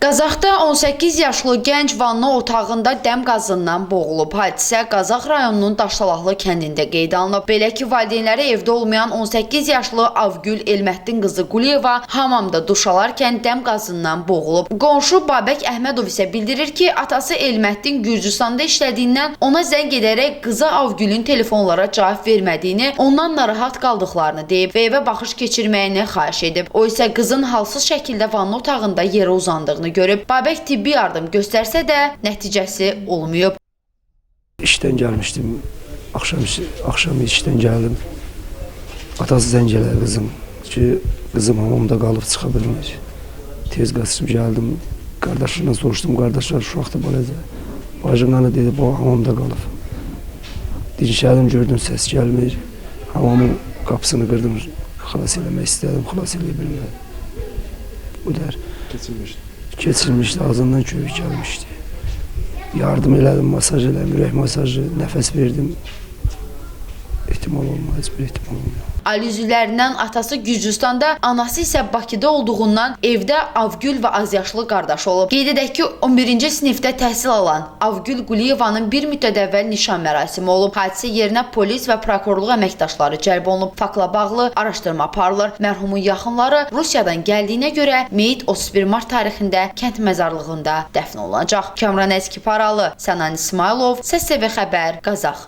Qazaxda 18 yaşlı gənc vanna otağında dəm qazından boğulub. Hadisə Qazax rayonunun Daştalaqlı kəndində qeydə alınıb. Belə ki, valideynləri evdə olmayan 18 yaşlı Avgül Elməddin qızı Quliyeva hamamda duş alarkən dəm qazından boğulub. Qonşu Babək Əhmədov isə bildirir ki, atası Elməddin Gürcüstanda işlədiyindən ona zəng edərək qıza Avgülün telefonlara cavab vermədiyini, ondan narahat qaldıqlarını deyib və evə baxış keçirməyini xahiş edib. O isə qızın halsız şəkildə vanna otağında yerə uzandığını görüb. Babək tibbi yardım göstərsə də nəticəsi olmayıb. İşdən gəlmişdim. Axşam işdən gəldim. Atası zəng elədi qızım ki, qızım hamamda qalıb çıxa bilmir. Tez qaçıb gəldim. Qardaşlarından soruşdum. Qardaşlar uşaqda balaca. Bacımdan dedi, bu hamamda qalıb. Dinşədim, gördüm, səs gəlmir. Hamamın qapısını qırdım. Xilas eləmək istədim. Xilas eləyə bilmədim. Bu der. Keçirmişdi, ağzından köpük gəlmişdi. Yardım elədim, masaj elədim, ürək masajı, nəfəs verdim. İhtimal olmaz, heç bir ihtimal olmaz. Ailə üzvlərindən atası Gürcüstanda, anası isə Bakıda olduğundan evdə Avgül və azyaşlı qardaşı olub. Qeyd edək ki, 11-ci sinifdə təhsil alan Avgül Quliyevanın bir müddət əvvəl nişan mərasimi olub. Hadisə yerinə polis və prokurorluq əməkdaşları cəlb olunub. Faktla bağlı araşdırma aparılır. Mərhumun yaxınları Rusiyadan gəldiyinə görə meyit 31 mart tarixində kənd məzarlığında dəfn olunacaq. Kamran Əzki Paralı, Sənan İsmailov, Səs TV Xəbər, Qazax.